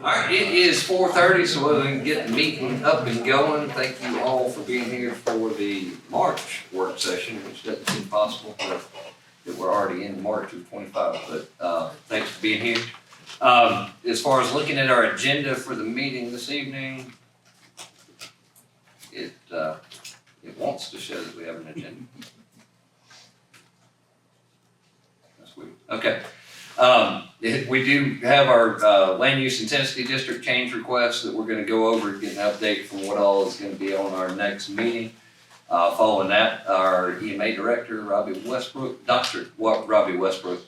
Alright, it is 4:30, so we can get the meeting up and going. Thank you all for being here for the March work session, which doesn't seem possible, but that we're already in March of 25, but thanks for being here. As far as looking at our agenda for the meeting this evening, it wants to show that we have an agenda. That's weird. Okay. We do have our land use intensity district change request that we're going to go over and get an update from what all is going to be on our next meeting. Following that, our EMA director, Dr. Robbie Westbrook,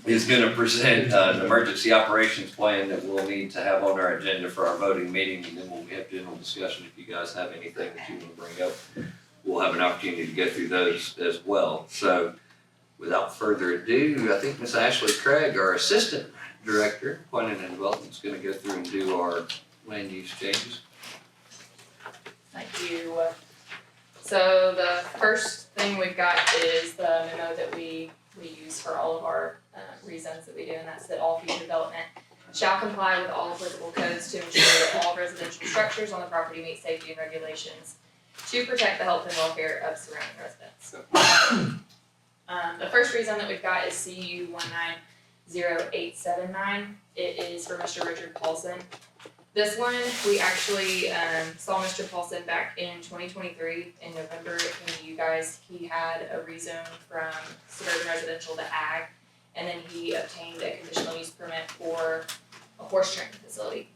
is going to present an emergency operations plan that we'll need to have on our agenda for our voting meeting, and then we'll have general discussion. If you guys have anything that you want to bring up, we'll have an opportunity to go through those as well. So, without further ado, I think Ms. Ashley Craig, our Assistant Director, Planning and Development, is going to go through and do our land use changes. Thank you. So the first thing we've got is the memo that we use for all of our reasons that we do, and that's that all future development shall comply with all applicable codes to ensure that all residential structures on the property meet safety and regulations to protect the health and welfare of surrounding residents. The first reason that we've got is CU 190879. It is for Mr. Richard Paulson. This one, we actually saw Mr. Paulson back in 2023 in November. It came to you guys. He had a rezone from suburban residential to ag, and then he obtained a conditional use permit for a horse training facility.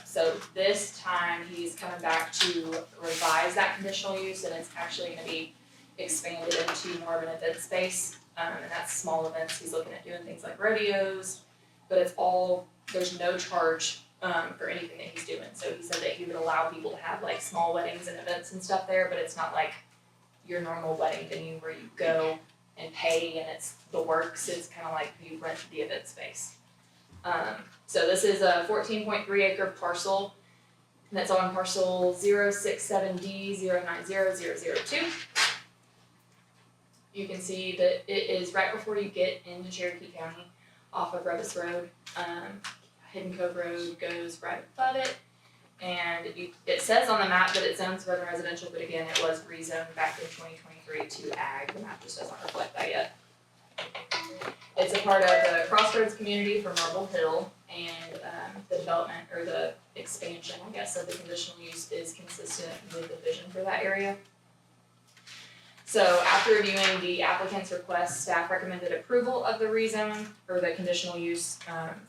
So this time he's coming back to revise that conditional use, and it's actually going to be expanded into more of an event space, and that's small events. He's looking at doing things like rodeos, but it's all, there's no charge for anything that he's doing. So he said that he would allow people to have like small weddings and events and stuff there, but it's not like your normal wedding venue where you go and pay and it's the works. It's kind of like you rent the event space. So this is a 14.3 acre parcel, and that's on parcel 067D090002. You can see that it is right before you get into Cherokee County off of Revis Road. Hidden Cove Road goes right above it, and it says on the map that it's zoned suburban residential, but again, it was rezoned back in 2023 to ag. The map just doesn't reflect that yet. It's a part of the Crossroads community for Marble Hill, and the development, or the expansion, I guess, of the conditional use is consistent with the vision for that area. So after reviewing the applicant's request, staff recommended approval of the rezone or the conditional use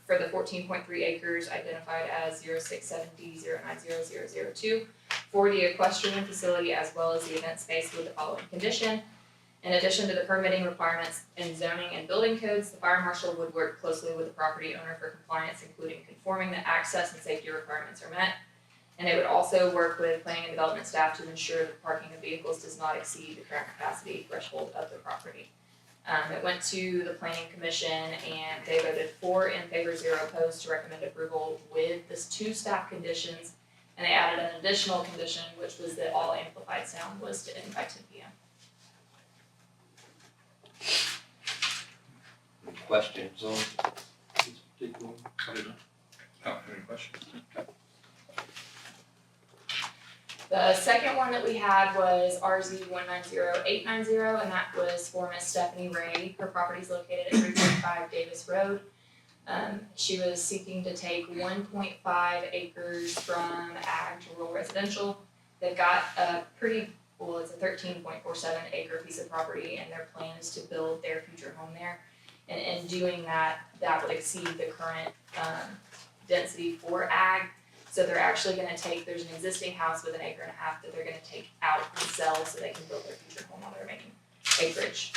for the 14.3 acres identified as 067D090002 for the equestrian facility as well as the event space with the following condition. In addition to the permitting requirements in zoning and building codes, the fire marshal would work closely with the property owner for compliance, including conforming that access and safety requirements are met. And it would also work with planning and development staff to ensure that the parking of vehicles does not exceed the current capacity threshold of the property. It went to the planning commission and they voted 4 in favor, 0 opposed to recommend approval with this 2 staff conditions. And they added an additional condition, which was that all amplified sound was to end by 10 p.m. Any questions on this particular one? Any questions? The second one that we had was RZ 190890, and that was for Miss Stephanie Ray. Her property is located at 3.5 Davis Road. She was seeking to take 1.5 acres from ag to rural residential. They've got a pretty, well, it's a 13.47 acre piece of property, and their plan is to build their future home there. And in doing that, that would exceed the current density for ag. So they're actually going to take, there's an existing house with 1.5 acres that they're going to take out and sell so they can build their future home while they're making acreage.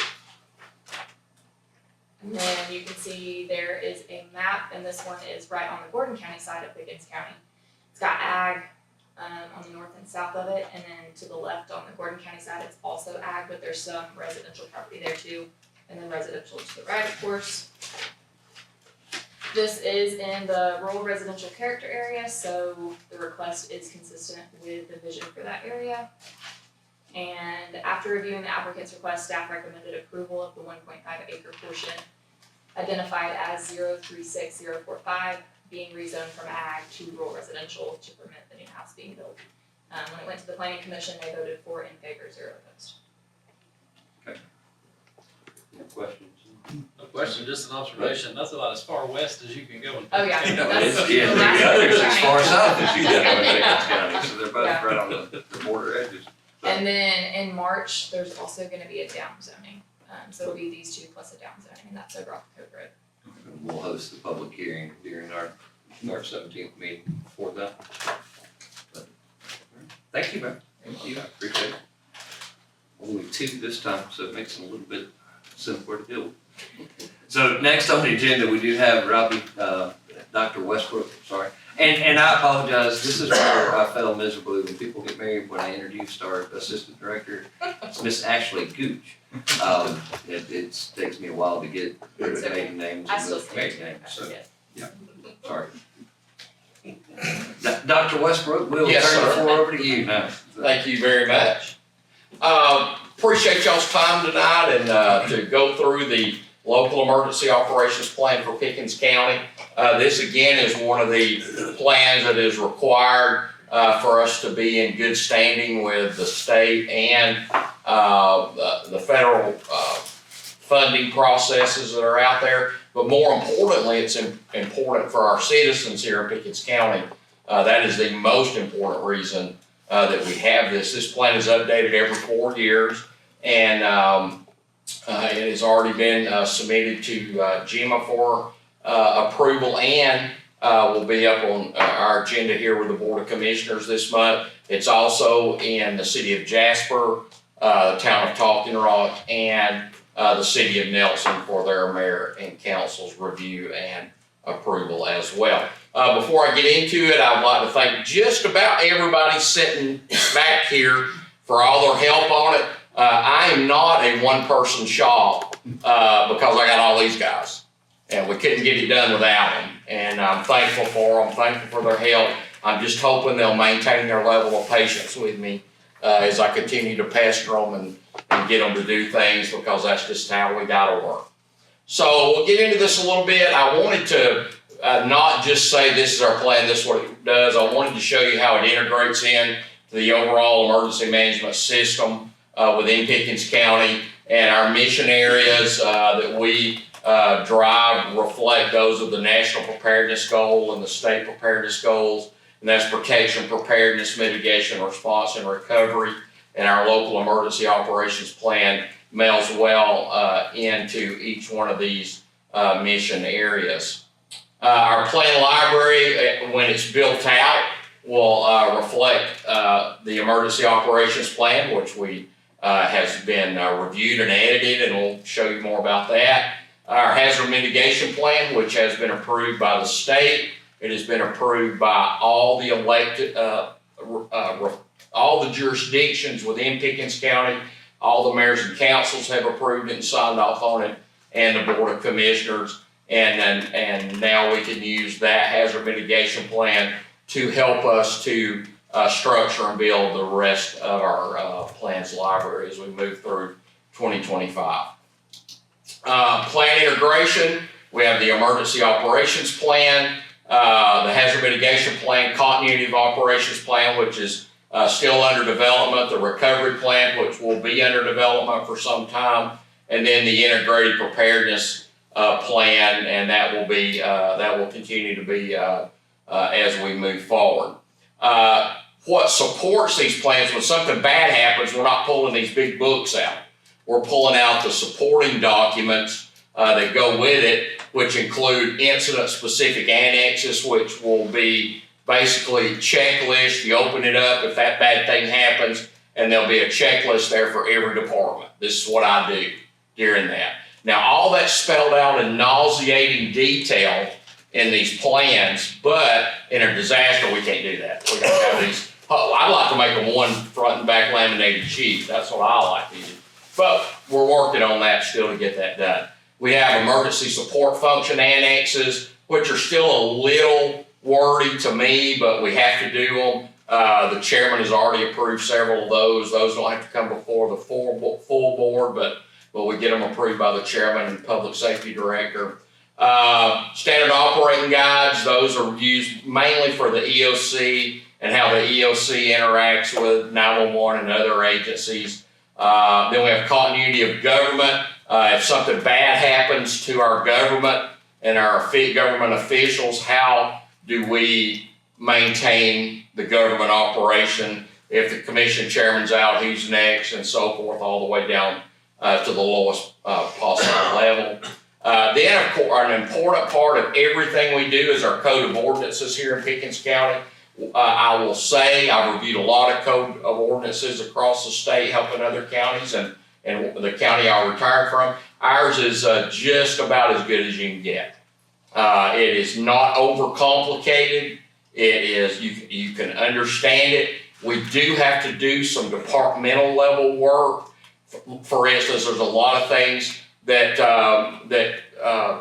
And then you can see there is a map, and this one is right on the Gordon County side of Pickens County. It's got ag on the north and south of it, and then to the left on the Gordon County side, it's also ag, but there's some residential property there too, and then residential to the right, of course. This is in the rural residential character area, so the request is consistent with the vision for that area. And after reviewing the applicant's request, staff recommended approval of the 1.5 acre portion identified as 036045 being rezoned from ag to rural residential to permit the new house being built. When it went to the planning commission, they voted 4 in favor, 0 opposed. Any questions? No question, just an observation, that's about as far west as you can go in. Oh, yeah. You know, That's it's, the yeah, last the other's thing, as right? far south as you get in Pickens County, so they're both Yeah. right on the border edges. And then in March, there's also gonna be a down zoning. So it'll be these 2 plus a down zoning, and that's over off Cove Road. And we'll host the public hearing during our March 17th meeting for that. But, thank you, man. Thank you, I appreciate it. Only 2 this time, so it makes it a little bit simpler to deal with. So next on the agenda, we do have Robbie, Dr. Westbrook, sorry. And I apologize, this is where I fell miserably when people get married, when I introduced our assistant director, it's Miss Ashley Gooch. It takes me a while to get rid of maiden names I and still move say maiden it, names, I so, forget. sorry. Dr. Westbrook, we'll turn Yes, the sir. floor over to you now. Thank you very much. Appreciate y'all's time tonight and to go through the local emergency operations plan for Pickens County. This again is one of the plans that is required for us to be in good standing with the state and the federal funding processes that are out there. But more importantly, it's important for our citizens here in Pickens County. That is the most important reason that we have this. This plan is updated every 4 years, and it has already been submitted to GEMA for approval, and will be up on our agenda here with the Board of Commissioners this month. It's also in the city of Jasper, the town of Talking Rock, and the city of Nelson for their mayor and council's review and approval as well. Before I get into it, I would like to thank just about everybody sitting back here for all their help on it. I am not a one-person shop because I got all these guys, and we couldn't get it done without them. And I'm thankful for them, thankful for their help. I'm just hoping they'll maintain their level of patience with me as I continue to pester them and get them to do things, because that's just how we gotta work. So we'll get into this a little bit. I wanted to not just say this is our plan, this is what it does. I wanted to show you how it integrates in to the overall emergency management system within Pickens County, and our mission areas that we drive reflect those of the national preparedness goal and the state preparedness goals, and that's protection, preparedness, mitigation, response, and recovery. And our local emergency operations plan melds well into each one of these mission areas. Our plan library, when it's built out, will reflect the emergency operations plan, which we has been reviewed and edited, and we'll show you more about that. Our hazard mitigation plan, which has been approved by the state. It has been approved by all the elected, all the jurisdictions within Pickens County. All the mayors and councils have approved it and signed off on it, and the Board of Commissioners. And now we can use that hazard mitigation plan to help us to structure and build the rest of our plans library as we move through 2025. Plan integration, we have the emergency operations plan, the hazard mitigation plan, continuity of operations plan, which is still under development, the recovery plan, which will be under development for some time, and then the integrated preparedness plan, and that will continue to be as we move forward. What supports these plans, when something bad happens, we're not pulling these big books out. We're pulling out the supporting documents that go with it, which include incident-specific annexes, which will be basically checklists. You open it up if that bad thing happens, and there'll be a checklist there for every department. This is what I do during that. Now, all that's spelled out in nauseating detail in these plans, but in a disaster, we can't do that. We're gonna have these, I like to make them one front and back laminated sheet. That's what I like to do. But we're working on that still to get that done. We have emergency support function annexes, which are still a little wordy to me, but we have to do them. The chairman has already approved several of those. Those don't have to come before the full board, but we get them approved by the chairman and public safety director. Standard operating guides, those are used mainly for the EOC and how the EOC interacts with 911 and other agencies. Then we have continuity of government. If something bad happens to our government and our government officials, how do we maintain the government operation? If the commission chairman's out, who's next, and so forth, all the way down to the lowest possible level. Then, of course, an important part of everything we do is our code of ordinances here in Pickens County. I will say I've reviewed a lot of code of ordinances across the state, helping other counties, and the county I retired from. Ours is just about as good as you can get. It is not overcomplicated. It is, you can understand it. We do have to do some departmental level work. For instance, there's a lot of things that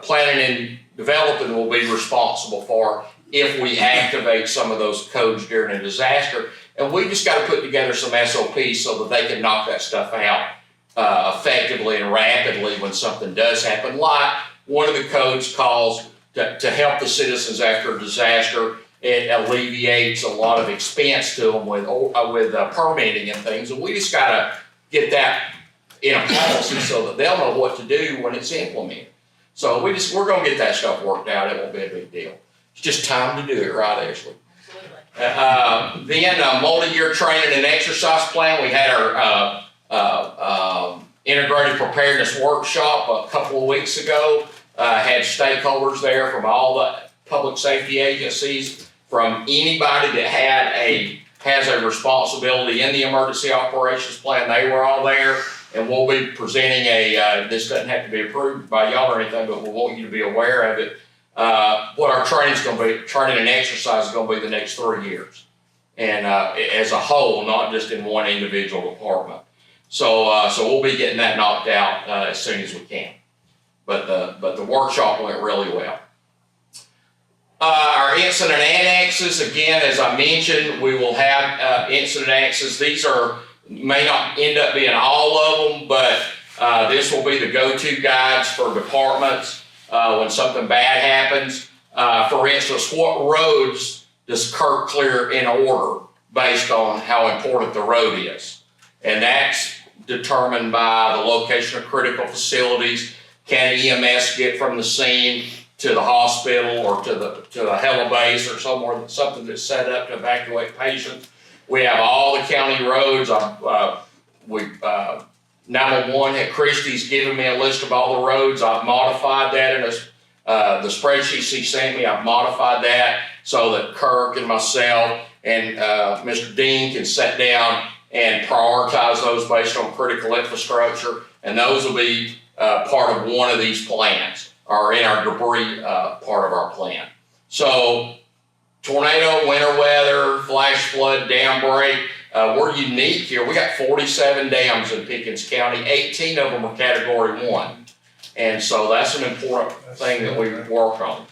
planning and developing will be responsible for if we activate some of those codes during a disaster. And we just got to put together some SOPs so that they can knock that stuff out effectively and rapidly when something does happen. Like one of the codes calls to help the citizens after a disaster. It alleviates a lot of expense to them with permitting and things. And we just got to get that in a policy so that they'll know what to do when it's implemented. So we're going to get that stuff worked out. It won't be a big deal. It's just time to do it, right, Ashley? Absolutely. Then multi-year training and exercise plan. We had our integrated preparedness workshop a couple of weeks ago. Had stakeholders there from all the public safety agencies, from anybody that has a responsibility in the emergency operations plan. They were all there, and we'll be presenting this doesn't have to be approved by y'all or anything, but we want you to be aware of it. What our training's going to be, training and exercise is going to be the next 3 years, and as a whole, not just in one individual department. So we'll be getting that knocked out as soon as we can. But the workshop went really well. Our incident annexes, again, as I mentioned, we will have incident annexes. These may not end up being all of them, but this will be the go-to guides for departments when something bad happens. For instance, what roads does Kirk clear in order based on how important the road is? And that's determined by the location of critical facilities. Can EMS get from the scene to the hospital or to the helibase or something that's set up to evacuate patients? We have all the county roads. 911 at Christie's given me a list of all the roads. I've modified that in the spreadsheet she sent me. I've modified that so that Kirk and myself and Mr. Dean can sit down and prioritize those based on critical infrastructure. And those will be part of one of these plans, or in our debris part of our plan. So tornado, winter weather, flash flood, dam break. We're unique here. We got 47 dams in Pickens County. 18 of them are Category 1. And so that's an important thing that we work on.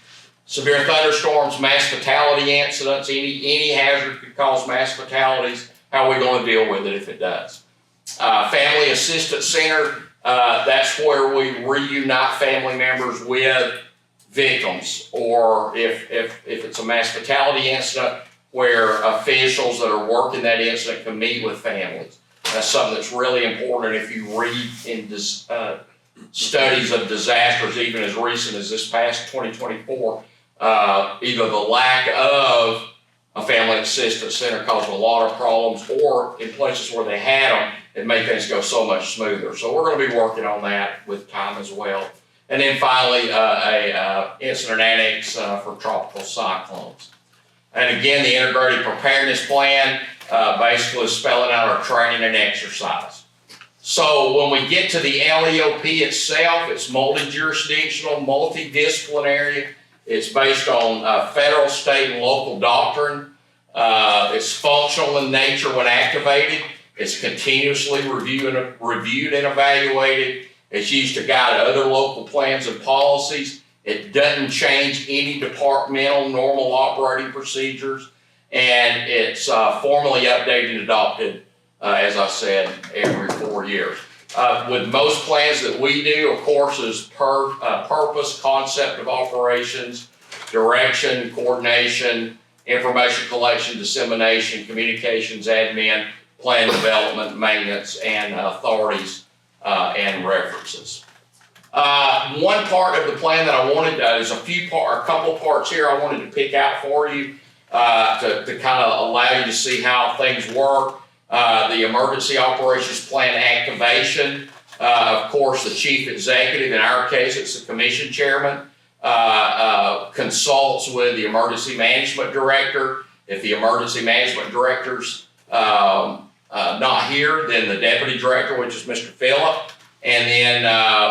Severe thunderstorms, mass fatality incidents, any hazard could cause mass fatalities. How are we going to deal with it if it does? Family Assistance Center, that's where we reunite family members with victims, or if it's a mass fatality incident, where officials that are working that incident can meet with families. That's something that's really important. If you read in studies of disasters, even as recent as this past 2024, either the lack of a family assistance center caused a lot of problems, or in places where they had them, it made things go so much smoother. So we're going to be working on that with time as well. And then finally, a incident annex for tropical cyclones. And again, the integrated preparedness plan basically is spelling out our training and exercise. So when we get to the LEOP itself, it's multi-jurisdictional, multidisciplinary. It's based on federal, state, and local doctrine. It's functional in nature when activated. It's continuously reviewed and evaluated. It's used to guide other local plans and policies. It doesn't change any departmental normal operating procedures. And it's formally updated and adopted, as I said, every 4 years. with most plans that we do, of course, is purpose, concept of operations, direction, coordination, information collection, dissemination, communications, admin, plan development, maintenance, and authorities and references. One part of the plan that I wanted, there's a couple of parts here I wanted to pick out for you to kind of allow you to see how things work. The emergency operations plan activation, of course, the chief executive, in our case, it's the commission chairman, consults with the emergency management director. If the emergency management director's not here, then the deputy director, which is Mr. Phillip, and then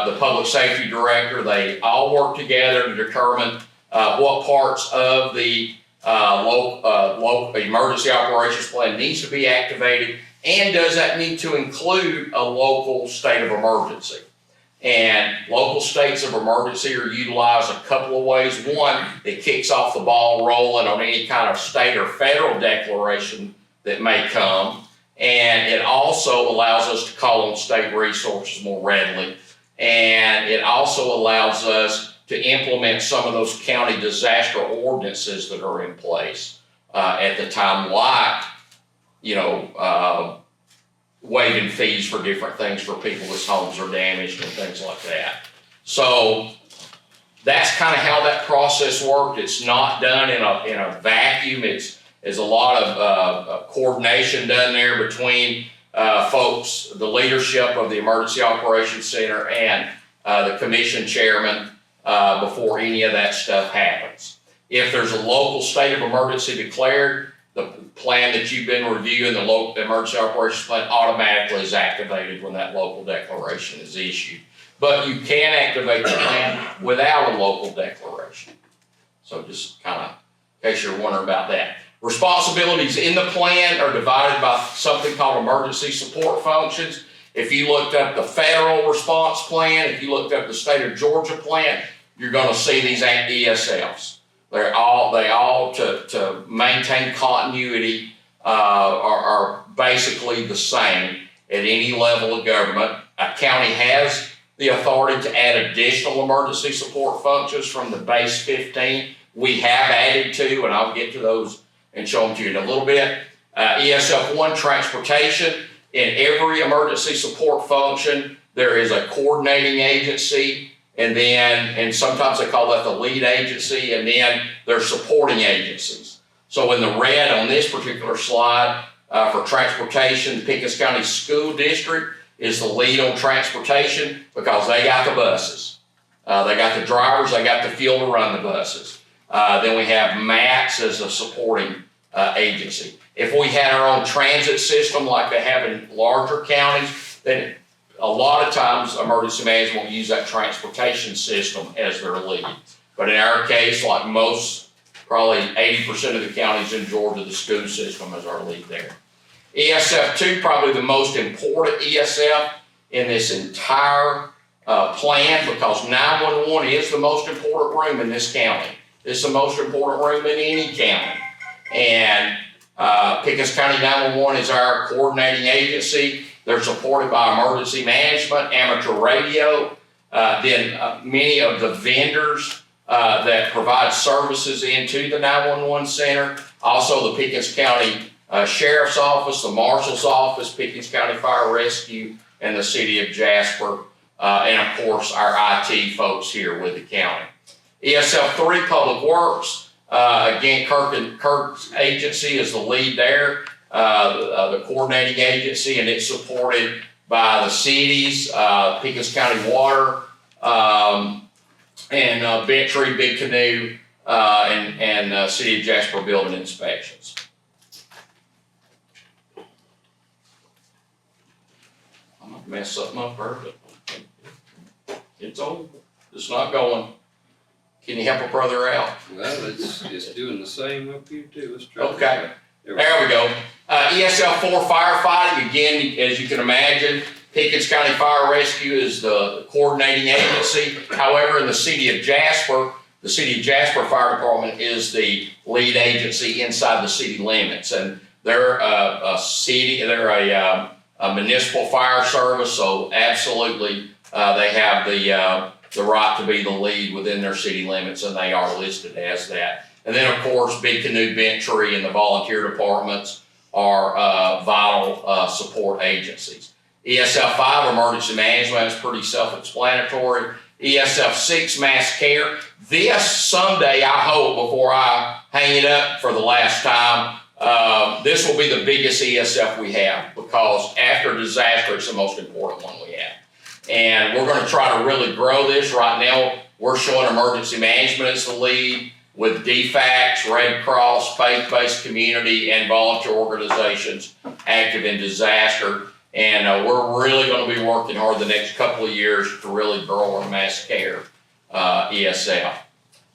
the public safety director, they all work together to determine what parts of the local emergency operations plan needs to be activated, and does that need to include a local state of emergency. And local states of emergency are utilized a couple of ways. One, it kicks off the ball rolling on any kind of state or federal declaration that may come. And it also allows us to call on state resources more readily. And it also allows us to implement some of those county disaster ordinances that are in place at the time, like, waiving fees for different things for people whose homes are damaged and things like that. So that's kind of how that process worked. It's not done in a vacuum. There's a lot of coordination done there between folks, the leadership of the Emergency Operations Center and the commission chairman before any of that stuff happens. If there's a local state of emergency declared, the plan that you've been reviewing, the local emergency operations plan, automatically is activated when that local declaration is issued. But you can activate the plan without a local declaration. So just kind of in case you're wondering about that. Responsibilities in the plan are divided by something called emergency support functions. If you looked up the federal response plan, if you looked up the state of Georgia plan, you're going to see these ESFs. They all to maintain continuity are basically the same at any level of government. A county has the authority to add additional emergency support functions from the base 15. We have added to, and I'll get to those and show them to you in a little bit. ESF1, transportation. In every emergency support function, there is a coordinating agency, and sometimes they call that the lead agency, and then there's supporting agencies. So in the red on this particular slide, for transportation, Pickens County School District is the lead on transportation because they got the buses. They got the drivers, they got the fuel to run the buses. Then we have MATS as a supporting agency. If we had our own transit system like they have in larger counties, then a lot of times emergency management will use that transportation system as their lead. But in our case, like most, probably 80% of the counties in Georgia, the school system is our lead there. ESF2, probably the most important ESF in this entire plan, because 911 is the most important room in this county. It's the most important room in any county. And Pickens County 911 is our coordinating agency. They're supported by emergency management, amateur radio, then many of the vendors that provide services into the 911 center. Also the Pickens County Sheriff's Office, the Marshal's Office, Pickens County Fire Rescue, and the City of Jasper, and of course our IT folks here with the county. ESF3, Public Works. Again, Kirk's agency is the lead there, the coordinating agency, and it's supported by the cities, Pickens County Water, and Bent Tree, Big Canoe, and City of Jasper building inspections. I'm gonna mess something up there, but it's old. It's not going. Can you help a brother out? Well, it's doing the same up here too. Let's try. Okay. There we go. ESL4 firefighting, again, as you can imagine, Pickens County Fire Rescue is the coordinating agency. However, in the City of Jasper, the City of Jasper Fire Department is the lead agency inside the city limits. And they're a municipal fire service, so absolutely, they have the right to be the lead within their city limits, and they are listed as that. And then, of course, Big Canoe Bentry and the volunteer departments are vital support agencies. ESF 5, emergency management, is pretty self-explanatory. ESF 6, mass care. This someday, I hope, before I hang it up for the last time, this will be the biggest ESF we have, because after disaster, it's the most important one we have. And we're going to try to really grow this. Right now, we're showing emergency management as the lead, with DFACs, Red Cross, faith-based community, and volunteer organizations active in disaster. And we're really going to be working hard the next couple of years to really grow our mass care ESF.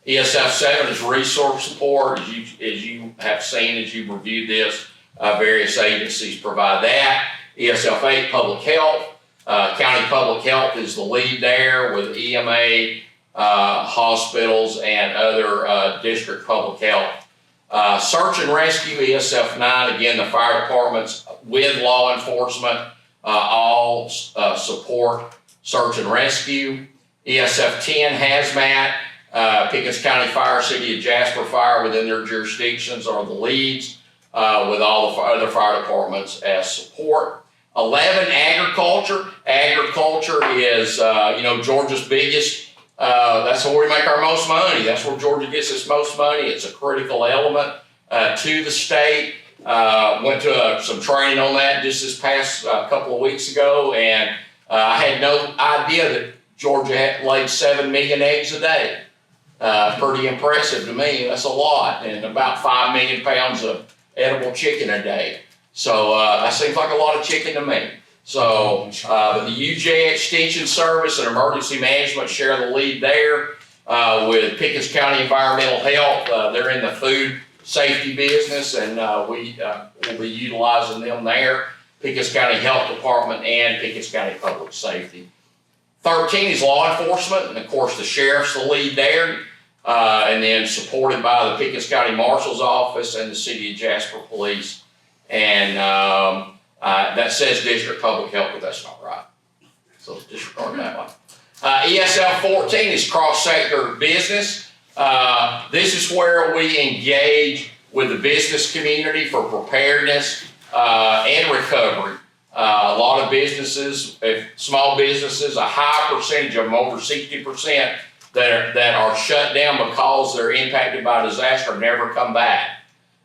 ESF 7 is resource support. As you have seen, as you've reviewed this, various agencies provide that. ESF 8, public health. County public health is the lead there, with EMA, hospitals, and other district public health. Search and rescue, ESF 9, again, the fire departments with law enforcement all support search and rescue. ESF 10, hazmat, Pickens County Fire, City of Jasper Fire within their jurisdictions are the leads, with all the other fire departments as support. 11, agriculture. Agriculture is, Georgia's biggest. That's where we make our most money. That's where Georgia gets its most money. It's a critical element to the state. Went to some training on that just this past couple of weeks ago, and I had no idea that Georgia had laid 7 million eggs a day. Pretty impressive to me. That's a lot, and about 5 million pounds of edible chicken a day. So that seems like a lot of chicken to me. So the UJ Extension Service and Emergency Management share the lead there with Pickens County Environmental Health. They're in the food safety business, and we will be utilizing them there. Pickens County Health Department and Pickens County Public Safety. 13 is law enforcement, and of course the sheriff's the lead there, and then supported by the Pickens County Marshal's Office and the City of Jasper Police. And that says District Public Health, but that's not right. So disregard that one. ESL 14 is cross-sector business. This is where we engage with the business community for preparedness and recovery. A lot of businesses, small businesses, a high percentage of them, over 60%, that are shut down because they're impacted by disaster, never come back.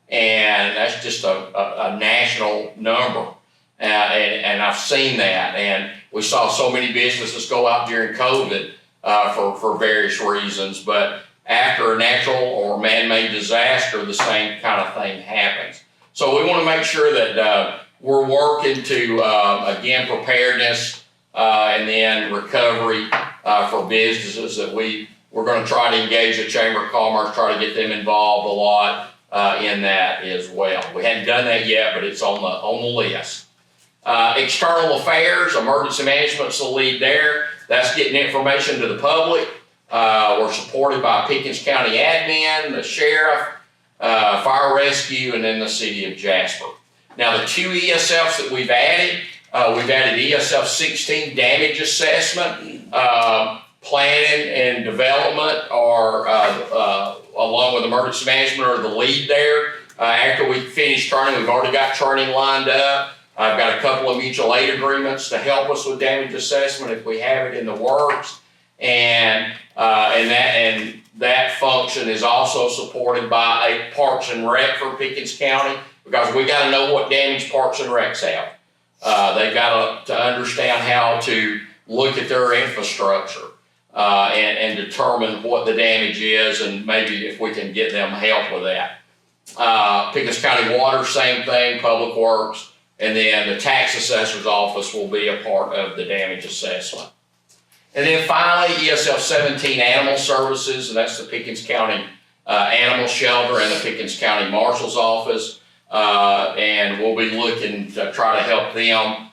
And that's just a national number. And I've seen that. And we saw so many businesses go out during COVID for various reasons. But after a natural or man-made disaster, the same kind of thing happens. So we want to make sure that we're working to, again, preparedness and then recovery for businesses, that we're going to try to engage the Chamber of Commerce, try to get them involved a lot in that as well. We hadn't done that yet, but it's on the list. External affairs, emergency management's the lead there. That's getting information to the public. We're supported by Pickens County admin, the sheriff, fire rescue, and then the City of Jasper. Now the 2 ESFs that we've added ESF 16, damage assessment, planning and development are along with emergency management are the lead there. After we finish training, we've already got training lined up. I've got a couple of mutual aid agreements to help us with damage assessment if we have it in the works. And that function is also supported by a Parks and Rec for Pickens County, because we got to know what damage Parks and Recs have. They've got to understand how to look at their infrastructure and determine what the damage is, and maybe if we can get them help with that. Pickens County Water, same thing, Public Works, and then the tax assessor's office will be a part of the damage assessment. And then finally, ESF 17, animal services, and that's the Pickens County Animal Shelter and the Pickens County Marshal's Office. And we'll be looking to try to help them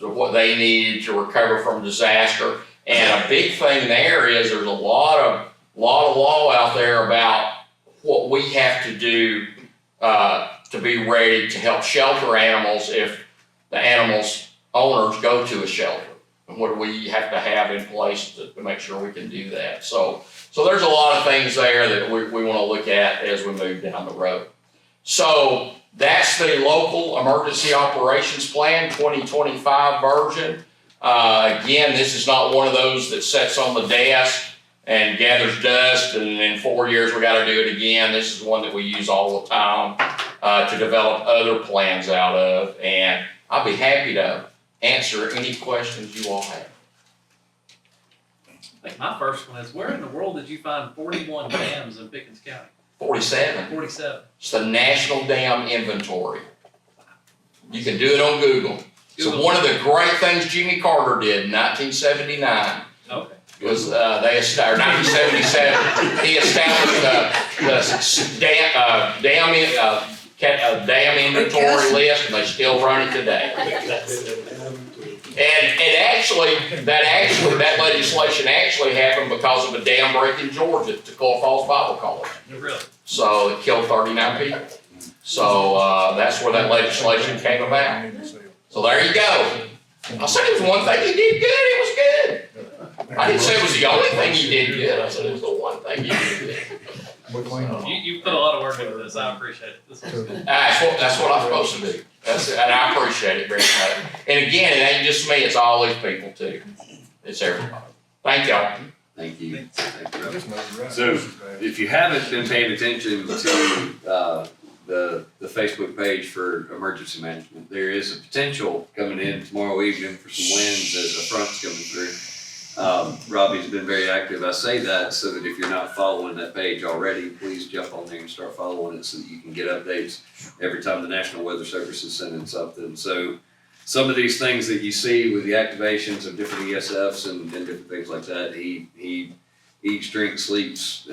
what they need to recover from disaster. And a big thing there is there's a lot of law out there about what we have to do to be ready to help shelter animals if the animals' owners go to a shelter? And what do we have to have in place to make sure we can do that? So there's a lot of things there that we want to look at as we move down the road. So that's the local emergency operations plan 2025 version. Again, this is not one of those that sits on the desk and gathers dust, and in 4 years we got to do it again. This is one that we use all the time to develop other plans out of, and I'll be happy to answer any questions you all have. I think my first one is, where in the world did you find 41 dams in Pickens County? 47. 47. It's the National Dam Inventory. You can do it on Google. So one of the great things Jimmy Carter did in 1979 Okay. was or 1977, he established the dam inventory list, and they still run it today. And that legislation actually happened because of a dam break in Georgia at Toccoa Falls Bible College. Really? So it killed 39 people. So that's where that legislation came about. So there you go. I said it was one thing he did good, it was good. I didn't say it was the only thing he did good, I said it was the one thing he did good. You put a lot of work into this. I appreciate it. This was good. That's what I'm supposed to do. And I appreciate it very much. And again, it ain't just me, it's all these people too. It's everybody. Thank y'all. Thank you. Thank you, Robert. So, if you haven't been paying attention to the Facebook page for emergency management, there is a potential coming in tomorrow evening for some winds as a front's coming through. Robbie's been very active. I say that so that if you're not following that page already, please jump on there and start following it so that you can get updates every time the National Weather Service is sending something. So some of these things that you see with the activations of different ESFs and different things like that, he eats, drinks, sleeps,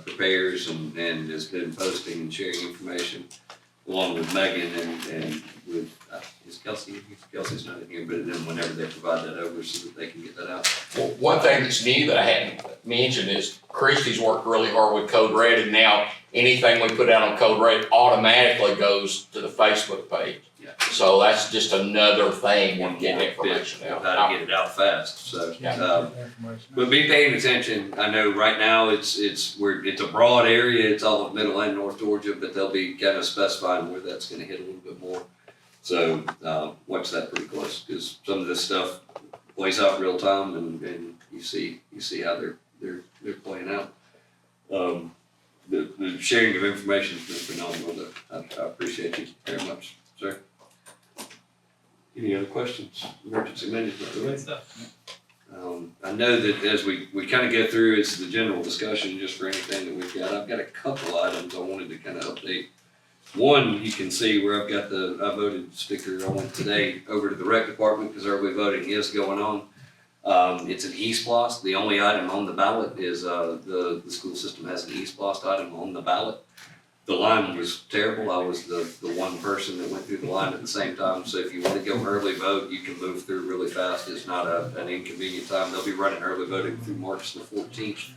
prepares, and has been posting and sharing information along with Megan and with, is Kelsey? Kelsey's not in here, but then whenever they provide that over so that they can get that out. Well, one thing that's new that I hadn't mentioned is Christie's worked really hard with Code Red, and now anything we put out on Code Red automatically goes to the Facebook page. Yeah. So that's just another thing when getting information out. How to get it out fast, so. Yeah. But be paying attention. I know right now it's a broad area. It's all of middle and north Georgia, but they'll be kind of specifying where that's gonna hit a little bit more. So, watch that pretty close, because some of this stuff plays out real time and you see how they're playing out. The sharing of information has been phenomenal, though. I appreciate you very much, sir. Any other questions? Emergency management Good related? stuff. I know that as we kind of go through, it's the general discussion just for anything that we've got. I've got a couple items I wanted to kind of update. One, you can see where I've got I voted sticker. I went today over to the rec department because early voting is going on. It's an e-splost. The only item on the ballot is the school system has an e-splost item on the ballot. The line was terrible. I was the one person that went through the line at the same time. So if you want to go early vote, you can move through really fast. It's not an inconvenient time. They'll be running early voting through March the 14th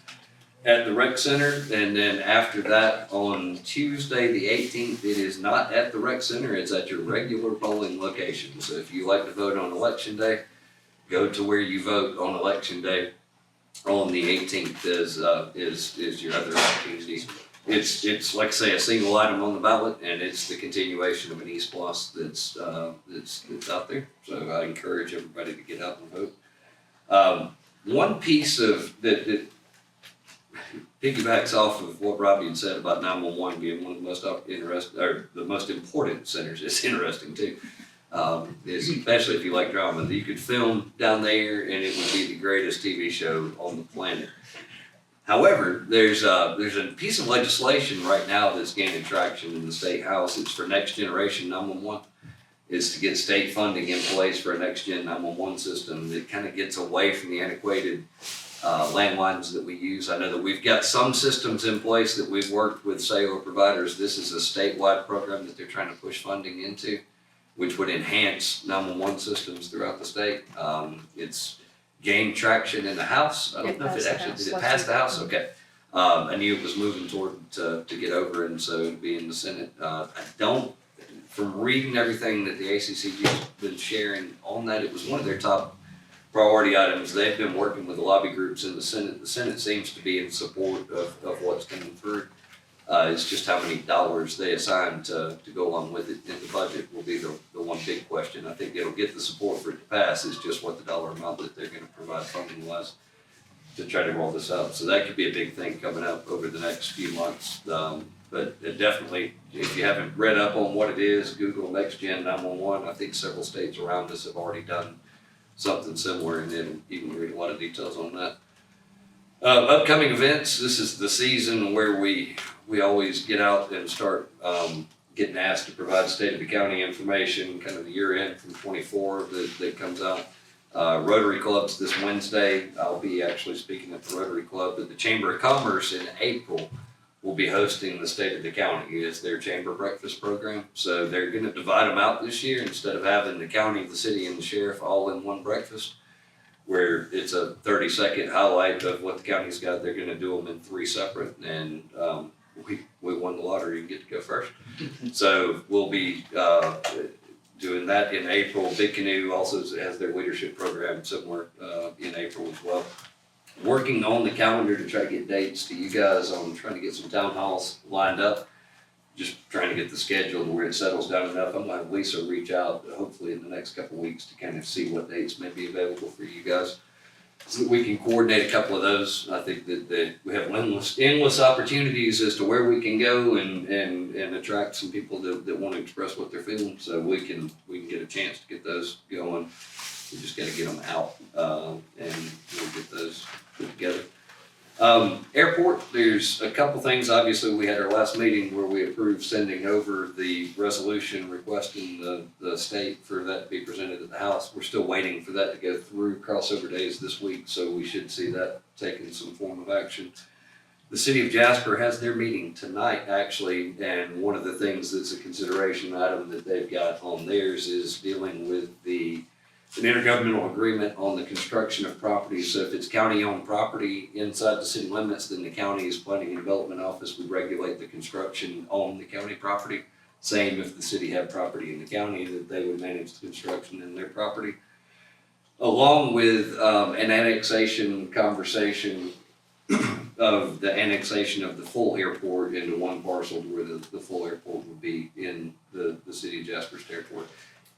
at the rec center. And then after that, on Tuesday the 18th, it is not at the rec center. It's at your regular polling location. So if you like to vote on election day, go to where you vote on election day. On the 18th is your other opportunity. It's like I say, a single item on the ballot, and it's the continuation of an e-splost that's out there. So I encourage everybody to get out and vote. One piece of that piggybacks off of what Robbie had said about 911 being one of the most interesting, or the most important centers. It's interesting too. Is especially if you like drama, you could film down there, and it would be the greatest TV show on the planet. However, there's a piece of legislation right now that's gaining traction in the state house. It's for next generation 911. It's to get state funding in place for a next gen 911 system that kind of gets away from the antiquated landlines that we use. I know that we've got some systems in place that we've worked with cellular providers. This is a statewide program that they're trying to push funding into, which would enhance 911 systems throughout the state. It's gained traction in the House. I don't know if it actually, did it pass the House? Okay. I knew it was moving toward to get over, and so it'd be in the Senate. I don't, from reading everything that the ACCG's been sharing on that, it was one of their top priority items. They've been working with the lobby groups in the Senate. The Senate seems to be in support of what's coming through. It's just how many dollars they assign to go along with it in the budget will be the one big question. I think it'll get the support for it to pass. It's just what the dollar amount that they're gonna provide funding wise to try to roll this out. So that could be a big thing coming up over the next few months. But it definitely, if you haven't read up on what it is, Google Next Gen 911. I think several states around us have already done something similar, and then you can read a lot of details on that. Upcoming events, this is the season where we always get out and start getting asked to provide state of the county information, kind of the year end from 24 that comes out. Rotary Club's this Wednesday. I'll be actually speaking at the Rotary Club, but the Chamber of Commerce in April will be hosting the State of the County as their chamber breakfast program. So they're gonna divide them out this year instead of having the county, the city, and the sheriff all in one breakfast, where it's a 30-second highlight of what the county's got. They're gonna do them in 3 separate, and we won the lottery and get to go first. So we'll be doing that in April. Big Canoe also has their leadership program somewhere in April as well. Working on the calendar to try to get dates to you guys on trying to get some town halls lined up. Just trying to get the schedule to where it settles down enough. I'm gonna have Lisa reach out hopefully in the next couple of weeks to kind of see what dates may be available for you guys, so that we can coordinate a couple of those. I think that we have endless opportunities as to where we can go and attract some people that want to express what they're feeling, so we can get a chance to get those going. We just gotta get them out, and we'll get those put together. Airport, there's a couple things. Obviously, we had our last meeting where we approved sending over the resolution requesting the state for that to be presented at the House. We're still waiting for that to go through crossover days this week, so we should see that taking some form of action. The city of Jasper has their meeting tonight, actually, and one of the things that's a consideration item that they've got on theirs is dealing with an intergovernmental agreement on the construction of property. So if it's county-owned property inside the city limits, then the county's planning and development office would regulate the construction on the county property. Same if the city had property in the county, that they would manage the construction in their property. Along with an annexation conversation of the annexation of the full airport into one parcel, where the full airport would be in the city of Jasper's territory.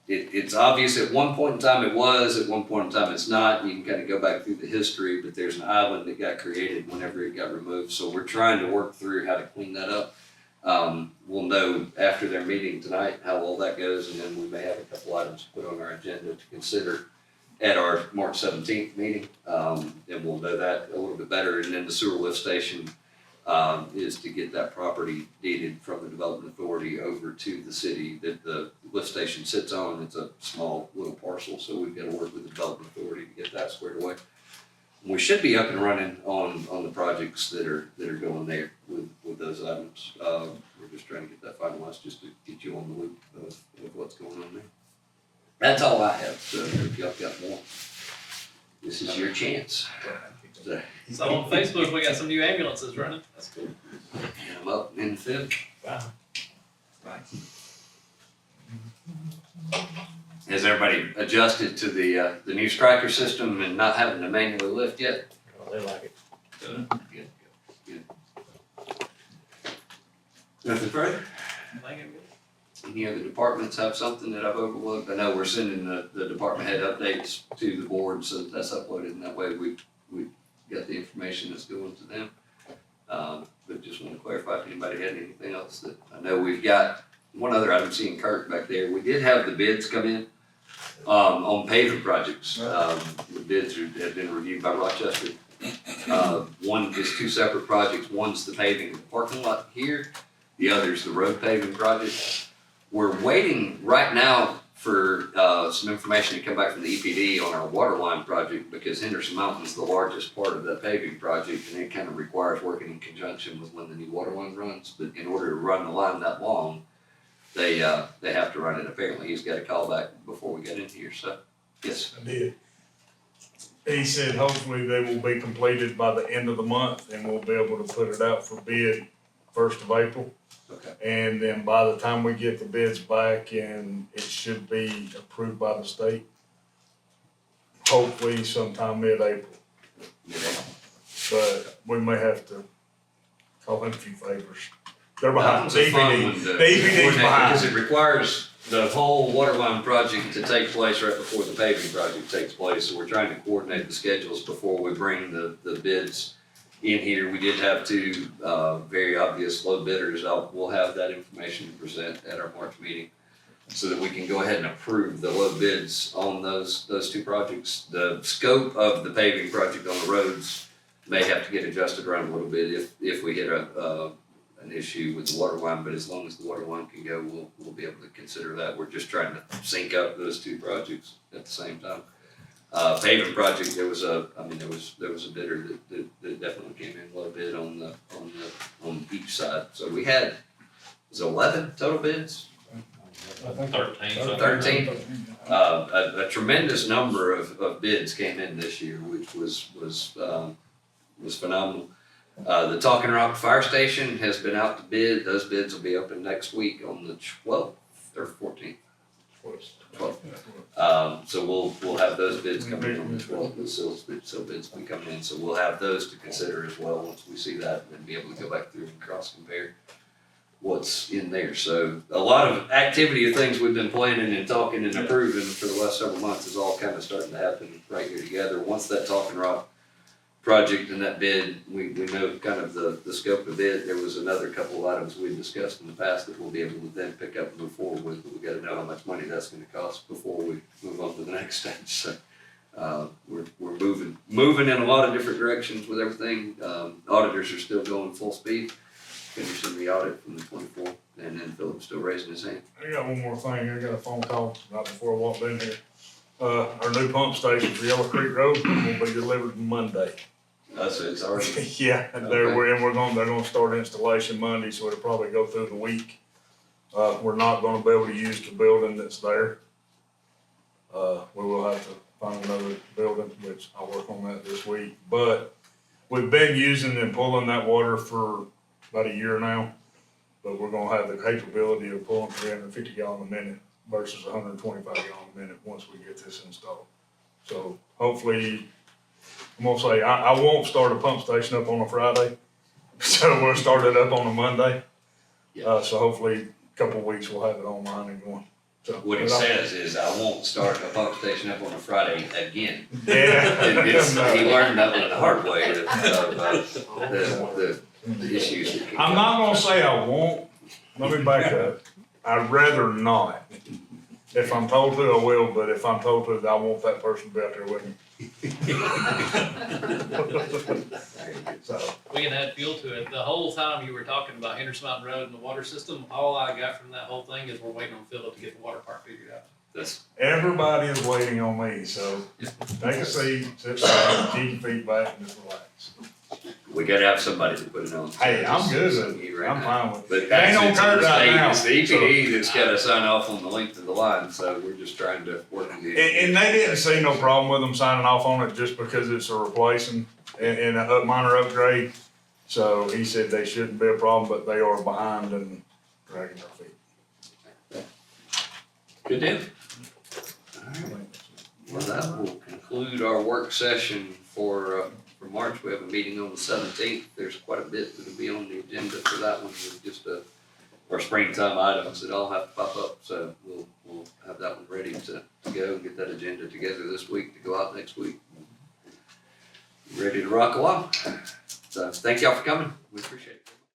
It's obvious at one point in time it was, at one point in time it's not. You can kind of go back through the history, but there's an island that got created whenever it got removed. So we're trying to work through how to clean that up. We'll know after their meeting tonight how all that goes, and then we may have a couple items put on our agenda to consider at our March 17th meeting. And we'll know that a little bit better. And then the sewer lift station is to get that property deeded from the Development Authority over to the city that the lift station sits on. It's a small little parcel, so we've got to work with the Development Authority to get that squared away. We should be up and running on the projects that are going there with those items. We're just trying to get that finalized just to get you on the loop of what's going on there. That's all I have. So if y'all got more, this is your chance. So on Facebook, we got some new ambulances running. That's cool. I'm up in the field. Wow. Has everybody adjusted to the new striker system and not having to manually lift yet? They like it. Good. Nothing further? Any other departments have something that I've overlooked? I know we're sending the department head updates to the board, so that's uploaded, and that way we got the information that's going to them. But just want to clarify if anybody had anything else that I know we've got. One other item, seeing Kirk back there, we did have the bids come in on paving projects. The bids have been reviewed by Rochester. One is 2 separate projects. One's the paving of the parking lot here. The other's the road paving project. We're waiting right now for some information to come back from the EPD on our water line project, because Henderson Mountain is the largest part of that paving project, and it kind of requires working in conjunction with when the new water line runs. But in order to run the line that long, they have to run it. Apparently, he's got a call back before we get in here. So, yes. I did. He said hopefully they will be completed by the end of the month, and we'll be able to put it out for bid 1st of April. Okay. And then by the time we get the bids back, and it should be approved by the state, hopefully sometime mid-April. But we may have to call in a few favors. They're That behind. one's a fun one to DPD's coordinate behind. because it requires the whole water line project to take place right before the paving project takes place. So we're trying to coordinate the schedules before we bring the bids in here. We did have two very obvious low bidders. We'll have that information to present at our March meeting so that we can go ahead and approve the low bids on those two projects. The scope of the paving project on the roads may have to get adjusted around a little bit if we hit an issue with the water line, but as long as the water line can go, we'll be able to consider that. We're just trying to sync up those two projects at the same time. Paving project, there was a bidder that definitely came in low bid on each side. So we had, was it 11 total bids? 13. A tremendous number of bids came in this year, which was phenomenal. The Talking Rock Fire Station has been out to bid. Those bids will be open next week on the 12th or 14th. 12th. So we'll have those bids coming in on the 12th. The seal bids will be coming in. So we'll have those to consider as well once we see that, and be able to go back through and cross compare what's in there. So a lot of activity of things we've been planning and talking and approving for the last several months is all kind of starting to happen right here together. Once that Talking Rock project and that bid, we know kind of the scope of it. There was another couple of items we've discussed in the past that we'll be able to then pick up and move forward with, but we gotta know how much money that's gonna cost before we move on to the next stage. So we're moving in a lot of different directions with everything. Auditors are still going full speed, finishing the audit from the 24th, and then Philip's still raising his hand. I got one more thing. I got a phone call right before I walked in here. Our new pump station for Yellow Creek Road will be delivered Monday. So it's already, Yeah, they're gonna start installation Monday, so it'll probably go through the week. We're not gonna be able to use the building that's there. We will have to find another building, which I'll work on that this week. But we've been using and pulling that water for about a year now. But we're gonna have the capability of pulling 350 gallons a minute versus 125 gallons a minute once we get this installed. So hopefully, I'm gonna say, I won't start a pump station up on a Friday, so we'll start it up on a Monday. So hopefully, a couple of weeks, we'll have it online and going. So what he says is, I won't start a pump station up on a Friday again. Yeah. He learned that one the hard way, the issues that can I'm come. not gonna say I won't, let me back up. I'd rather not. If I'm told to, I will, but if I'm told to, I want that person to be out there with me. So, We can add fuel to it. The whole time you were talking about Henderson Mountain Road and the water system, all I got from that whole thing is we're waiting on Philip to get the water part figured out. That's, everybody is waiting on me, so take a seat, sit down, keep your feet back and just relax. we gotta have somebody to put it on. Hey, I'm good with Me it, right I'm now. fine with But it. It ain't on it's on curb the right state, now. it's the EPD that's gotta sign off on the length of the line, so we're just trying to work with the. And they didn't see no problem with them signing off on it just because it's a replacing and a minor upgrade. So he said they shouldn't be a problem, but they are behind and dragging their feet. Good deal. Alright, well, that will conclude our work session for March. We have a meeting on the 17th. There's quite a bit that'll be on the agenda for that one, with just our springtime items that all have to pop up. So we'll have that one ready to go and get that agenda together this week to go out next week. Ready to rock along. So thank y'all for coming. We appreciate it.